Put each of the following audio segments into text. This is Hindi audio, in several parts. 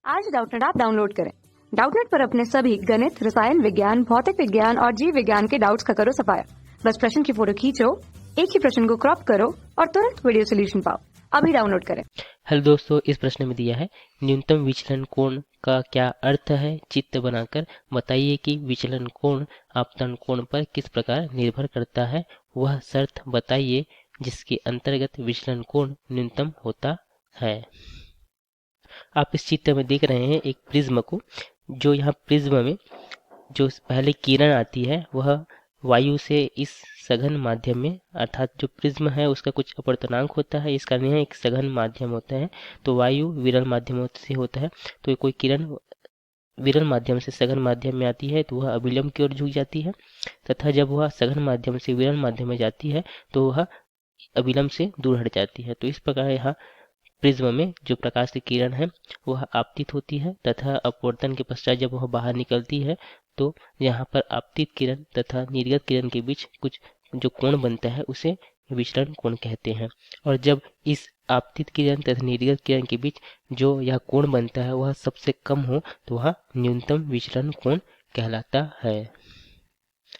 आज डाउटनेट ऐप डाउनलोड करें। डाउटनेट पर अपने सभी गणित, रसायन विज्ञान, भौतिक विज्ञान और जीव विज्ञान के डाउट्स का करो सफाया। बस प्रश्न की फोटो खींचो, एक ही प्रश्न को क्रॉप करो और तुरंत वीडियो सोल्यूशन पाओ। अभी डाउनलोड करें। हेलो दोस्तों, इस प्रश्न में दिया है न्यूनतम विचलन कोण का क्या अर्थ है। चित्र बनाकर बताइए कि विचलन कोण आपतन कोण पर किस प्रकार निर्भर करता है। वह शर्त बताइए जिसके अंतर्गत विचलन कोण न्यूनतम होता है। आप इस चित्र में देख रहे हैं एक प्रिज्म को, जो यहाँ प्रिज्म में जो पहले किरण आती है वह वायु से इस सघन माध्यम में, अर्थात जो प्रिज्म है उसका कुछ अपवर्तनांक होता है, इसका यहाँ एक सघन माध्यम होता है। तो वायु विरल माध्यम से होता है, तो कोई किरण विरल माध्यम से सघन माध्यम में आती है तो वह अभिलंब की ओर झुक जाती है, तथा जब वह सघन माध्यम से विरल माध्यम में जाती है तो वह अभिलंब से दूर हट जाती है। तो इस प्रकार यहाँ प्रिज्म में जो प्रकाश की किरण है वह आपतित होती है, तथा अपवर्तन के पश्चात जब वह बाहर निकलती है तो यहाँ पर आपतित किरण तथा निर्गत किरण के बीच कुछ जो कोण बनता है उसे विचलन कोण कहते हैं। और जब इस आपतित किरण तथा निर्गत किरण के बीच जो यह कोण बनता है वह सबसे कम हो तो वह न्यूनतम विचलन कोण कहलाता है।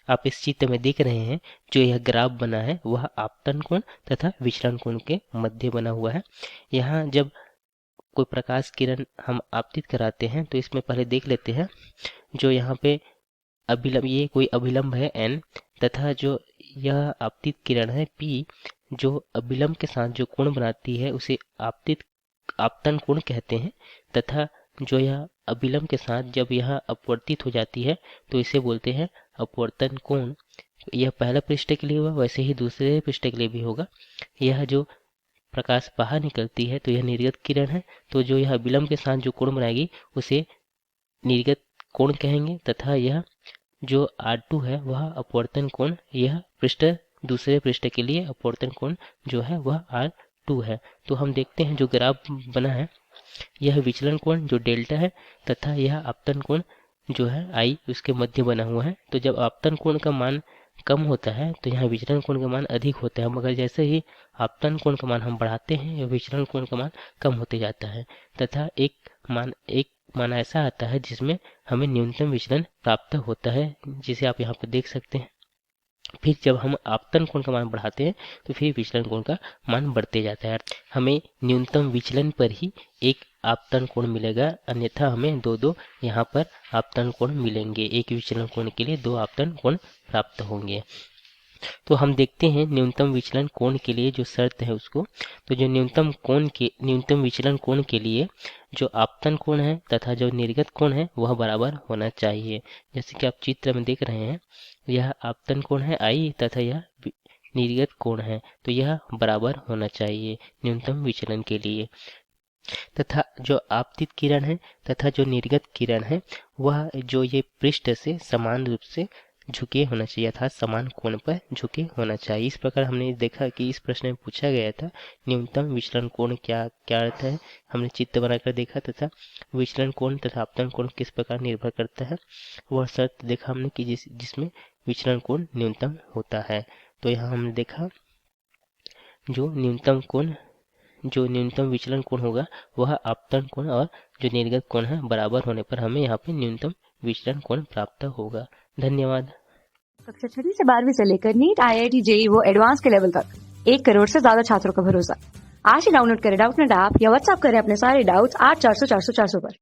आप इस चित्र में देख रहे हैं जो यह ग्राफ बना है वह आपतन कोण तथा विचलन कोण के मध्य बना हुआ है। यहाँ जब कोई प्रकाश किरण हम आपतित कराते हैं तो इसमें पहले देख लेते हैं जो यहाँ पे अभिलंब, ये कोई अभिलंब है n, तथा जो यह आपतित किरण है p, जो अभिलंब के साथ जो कोण बनाती है उसे आपतन कोण कहते हैं, तथा जो यह अभिलंब के साथ जब यह अपवर्तित हो जाती है तो इसे बोलते हैं अपवर्तन कोण। यह पहला पृष्ठ के लिए हुआ, वैसे ही दूसरे पृष्ठ के लिए भी होगा। यह जो प्रकाश बाहर निकलती है तो यह निर्गत किरण है, तो जो यह विलंब के साथ जो कोण बनाएगी उसे निर्गत कोण कहेंगे, तथा यह जो R2 है वह अपवर्तन कोण। यह पृष्ठ दूसरे पृष्ठ के लिए अपवर्तन कोण जो है वह R2 है। तो हम देखते हैं जो ग्राफ बना है यह विचलन कोण जो डेल्टा है, तथा यह आपतन कोण जो है I उसके मध्य बना हुआ है। तो जब आपतन कोण का मान कम होता है तो यहाँ विचलन कोण का मान अधिक होता है, मगर जैसे ही आपतन कोण का मान हम बढ़ाते हैं या विचलन कोण का मान कम होते जाता है, तथा एक मान ऐसा आता है जिसमें हमें न्यूनतम विचलन प्राप्त होता है, जिसे आप यहाँ पर देख सकते हैं। फिर जब हम आपतन कोण का मान बढ़ाते हैं तो फिर विचलन कोण का मान बढ़ते जाता है। हमें न्यूनतम विचलन पर ही एक आपतन कोण मिलेगा, अन्यथा हमें दो यहाँ पर आपतन कोण मिलेंगे। एक विचलन कोण के लिए दो आपतन कोण प्राप्त होंगे। तो हम देखते हैं न्यूनतम विचलन कोण के लिए जो शर्त है उसको। तो जो न्यूनतम विचलन कोण के लिए जो आपतन कोण है तथा जो निर्गत कोण है वह बराबर होना चाहिए। जैसे कि आप चित्र में देख रहे हैं यह आपतन कोण है I तथा यह निर्गत कोण है, तो यह बराबर होना चाहिए न्यूनतम विचलन के लिए। तथा जो आपतित किरण है तथा जो निर्गत किरण है वह जो ये पृष्ठ से समान रूप से झुके होना चाहिए, अर्थात समान कोण पर झुके होना चाहिए। इस प्रकार हमने देखा कि इस प्रश्न में पूछा गया था न्यूनतम विचलन कोण क्या अर्थ है। हमने चित्र बनाकर देखा तथा विचलन कोण तथा आपतन कोण किस प्रकार निर्भर करता है वह शर्त देखा हमने कि जिसमें विचलन कोण न्यूनतम होता है। तो यहाँ हमने देखा जो न्यूनतम विचलन कोण होगा वह आपतन कोण और जो निर्गत कोण है बराबर होने पर हमें यहाँ पे न्यूनतम विचलन कोण प्राप्त होगा। धन्यवाद। कक्षा 6 से 12वीं से लेकर नीट, IIT, JEE वो एडवांस के लेवल तक 1 करोड़ से ज्यादा छात्रों का भरोसा। आज ही डाउनलोड करें डाउटनेट ऐप या व्हाट्सएप करें अपने सारे डाउट्स 8400 400 400 पर।